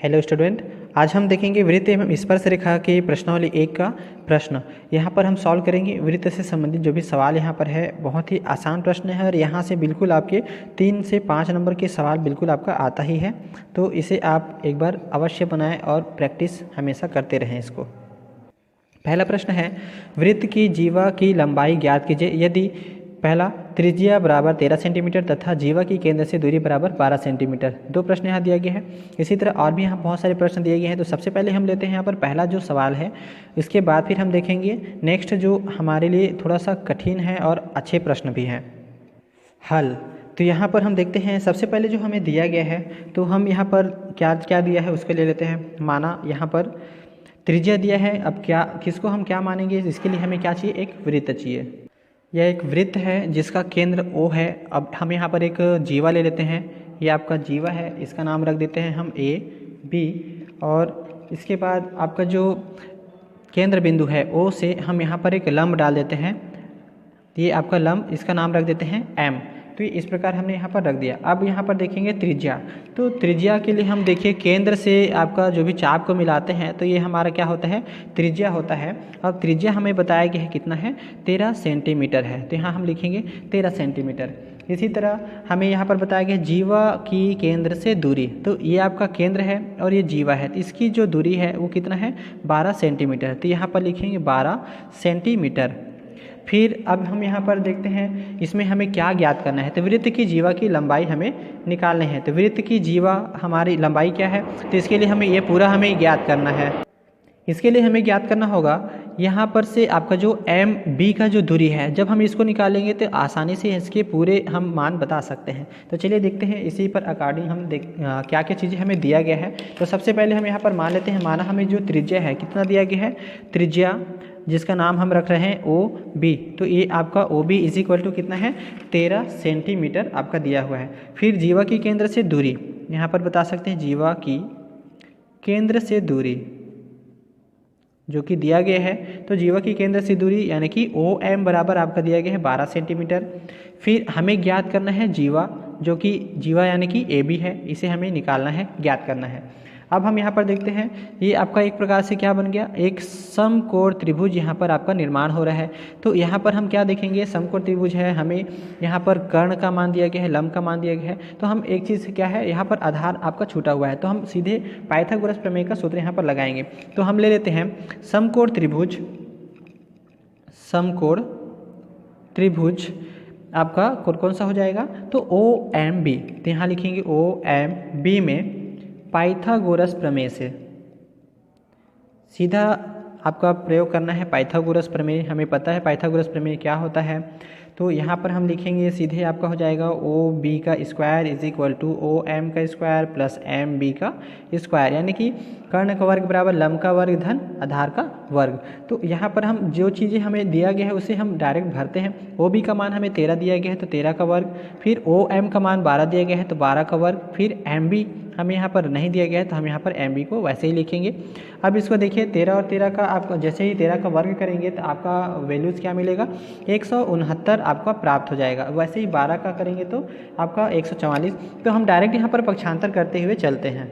Hello student, आज हम देखेंगे वृत्त एवं स्पर्श रेखा के प्रश्नावली 1 का प्रश्न। यहाँ पर हम सॉल्व करेंगे वृत्त से संबंधित जो भी सवाल यहाँ पर है। बहुत ही आसान प्रश्न है और यहाँ से बिल्कुल आपके 3 से 5 नंबर के सवाल बिल्कुल आपका आता ही है। तो इसे आप एक बार अवश्य बनाएं और प्रैक्टिस हमेशा करते रहें इसको। पहला प्रश्न है, वृत्त की जीवा की लंबाई ज्ञात कीजिए यदि पहला त्रिज्या बराबर 13 सेंटीमीटर तथा जीवा की केंद्र से दूरी बराबर 12 सेंटीमीटर। दो प्रश्न यहाँ दिया गया है। इसी तरह और भी यहाँ बहुत सारे प्रश्न दिए गए हैं। तो सबसे पहले हम लेते हैं यहाँ पर पहला जो सवाल है, इसके बाद फिर हम देखेंगे नेक्स्ट जो हमारे लिए थोड़ा सा कठिन है और अच्छे प्रश्न भी हैं। हल। तो यहाँ पर हम देखते हैं सबसे पहले जो हमें दिया गया है, तो हम यहाँ पर क्या क्या दिया है उसके ले लेते हैं। माना यहाँ पर त्रिज्या दिया है। अब क्या किसको हम क्या मानेंगे, इसके लिए हमें क्या चाहिए, एक वृत्त चाहिए। यह एक वृत्त है जिसका केंद्र O है। अब हम यहाँ पर एक जीवा ले लेते हैं। ये आपका जीवा है, इसका नाम रख देते हैं हम A B। और इसके बाद आपका जो केंद्र बिंदु है O से हम यहाँ पर एक लंब डाल देते हैं। ये आपका लंब, इसका नाम रख देते हैं M। तो इस प्रकार हमने यहाँ पर रख दिया। अब यहाँ पर देखेंगे त्रिज्या। तो त्रिज्या के लिए हम देखिए केंद्र से आपका जो भी चाप को मिलाते हैं तो ये हमारा क्या होता है, त्रिज्या होता है। अब त्रिज्या हमें बताया गया है कितना है, 13 सेंटीमीटर है। तो यहाँ हम लिखेंगे 13 सेंटीमीटर। इसी तरह हमें यहाँ पर बताया गया जीवा की केंद्र से दूरी। तो ये आपका केंद्र है और ये जीवा है, तो इसकी जो दूरी है वो कितना है, 12 सेंटीमीटर। तो यहाँ पर लिखेंगे 12 सेंटीमीटर। फिर अब हम यहाँ पर देखते हैं इसमें हमें क्या ज्ञात करना है। तो वृत्त की जीवा की लंबाई हमें निकालनी है। तो वृत्त की जीवा हमारी लंबाई क्या है, तो इसके लिए हमें ये पूरा हमें ज्ञात करना है। इसके लिए हमें ज्ञात करना होगा यहाँ पर से आपका जो एम बी का जो दूरी है, जब हम इसको निकालेंगे तो आसानी से इसके पूरे हम मान बता सकते हैं। तो चलिए देखते हैं इसी पर अकॉर्डिंग हम क्या क्या चीज़ें हमें दिया गया है। तो सबसे पहले हम यहाँ पर मान लेते हैं, माना हमें जो त्रिज्या है कितना दिया गया है, त्रिज्या जिसका नाम हम रख रहे हैं ओ बी। तो ये आपका O B is equal to कितना है, 13 सेंटीमीटर आपका दिया हुआ है। फिर जीवा की केंद्र से दूरी यहाँ पर बता सकते हैं, जीवा की केंद्र से दूरी जो कि दिया गया है। तो जीवा की केंद्र से दूरी यानी कि ओ एम बराबर आपका दिया गया है 12 सेंटीमीटर। फिर हमें ज्ञात करना है जीवा, जो कि जीवा यानी कि ए बी है, इसे हमें निकालना है, ज्ञात करना है। अब हम यहाँ पर देखते हैं ये आपका एक प्रकार से क्या बन गया, एक समकोण त्रिभुज यहाँ पर आपका निर्माण हो रहा है। तो यहाँ पर हम क्या देखेंगे, समकोण त्रिभुज है, हमें यहाँ पर कर्ण का मान दिया गया है, लंब का मान दिया गया है। तो हम एक चीज़ क्या है, यहाँ पर आधार आपका छूटा हुआ है, तो हम सीधे पाइथागोरस प्रमेय का सूत्र यहाँ पर लगाएंगे। तो हम ले लेते हैं समकोण त्रिभुज, समकोण त्रिभुज आपका कौन सा हो जाएगा, तो ओ एम बी। तो यहाँ लिखेंगे ओ एम बी में पाइथागोरस प्रमेय से सीधा आपका प्रयोग करना है। पाइथागोरस प्रमेय हमें पता है, पाइथागोरस प्रमेय क्या होता है। तो यहाँ पर हम लिखेंगे सीधे आपका हो जाएगा ओ बी का square is equal to O M का स्क्वायर प्लस एम बी का स्क्वायर, यानी कि कर्ण का वर्ग बराबर लंब का वर्ग धन आधार का वर्ग। तो यहाँ पर हम जो चीज़ें हमें दिया गया है उसे हम डायरेक्ट भरते हैं। ओ बी का मान हमें 13 दिया गया है तो 13 का वर्ग, फिर ओ एम का मान 12 दिया गया है तो 12 का वर्ग, फिर एम बी हमें यहाँ पर नहीं दिया गया है तो हम यहाँ पर एम बी को वैसे ही लिखेंगे। अब इसको देखिए 13 और 13 का आप जैसे ही 13 का वर्ग करेंगे तो आपका वैल्यूज़ क्या मिलेगा, 169 आपका प्राप्त हो जाएगा। वैसे ही 12 का करेंगे तो आपका 144। तो हम डायरेक्ट यहाँ पर पक्षांतर करते हुए चलते हैं।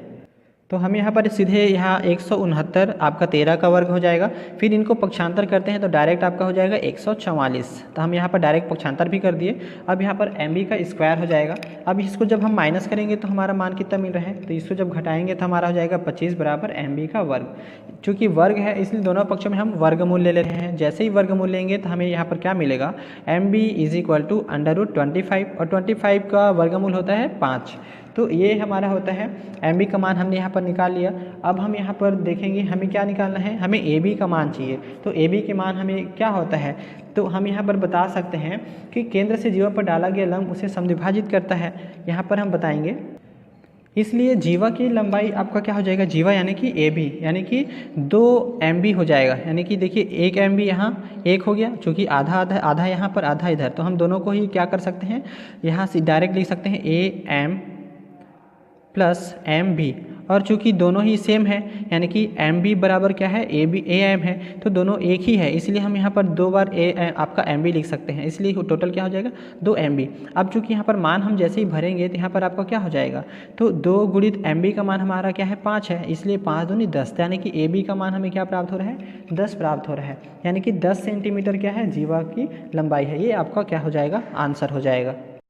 तो हम यहाँ पर सीधे यहाँ 169 आपका 13 का वर्ग हो जाएगा, फिर इनको पक्षांतर करते हैं तो डायरेक्ट आपका हो जाएगा 144। तो हम यहाँ पर डायरेक्ट पक्षांतर भी कर दिए। अब यहाँ पर एम बी का स्क्वायर हो जाएगा। अब इसको जब हम माइनस करेंगे तो हमारा मान कितना मिल रहा है, तो इसको जब घटाएंगे तो हमारा हो जाएगा 25 बराबर एम बी का वर्ग। चूँकि वर्ग है इसलिए दोनों पक्षों में हम वर्गमूल ले लेते हैं। जैसे ही वर्गमूल लेंगे तो हमें यहाँ पर क्या मिलेगा, M B is equal to √25 और 25 का वर्गमूल होता है 5। तो ये हमारा होता है एम बी का मान हमने यहाँ पर निकाल लिया। अब हम यहाँ पर देखेंगे हमें क्या निकालना है, हमें ए बी का मान चाहिए। तो ए बी के मान हमें क्या होता है, तो हम यहाँ पर बता सकते हैं कि केंद्र से जीवा पर डाला गया लंब उसे समद्विभाजित करता है, यहाँ पर हम बताएंगे। इसलिए जीवा की लंबाई आपका क्या हो जाएगा, जीवा यानी कि ए बी यानी कि 2 एम बी हो जाएगा। यानी कि देखिए 1 एम बी यहाँ 1 हो गया, चूँकि आधा आधा आधा यहाँ पर आधा इधर, तो हम दोनों को ही क्या कर सकते हैं, यहाँ से डायरेक्ट लिख सकते हैं A M plus M B. और चूंकि दोनों ही सेम है यानी कि एम बी बराबर क्या है ए बी ए एम है, तो दोनों एक ही है, इसलिए हम यहाँ पर 2 बार आपका एम बी लिख सकते हैं, इसलिए टोटल क्या हो जाएगा 2 एम बी। अब चूंकि यहाँ पर मान हम जैसे ही भरेंगे तो यहाँ पर आपका क्या हो जाएगा, तो 2 गुणित एम बी का मान हमारा क्या है 5 है, इसलिए 5 दूनी 10, यानी कि ए बी का मान हमें क्या प्राप्त हो रहा है 10 प्राप्त हो रहा है, यानी कि 10 सेंटीमीटर क्या है जीवा की लंबाई है। ये आपका क्या हो जाएगा आंसर हो जाएगा।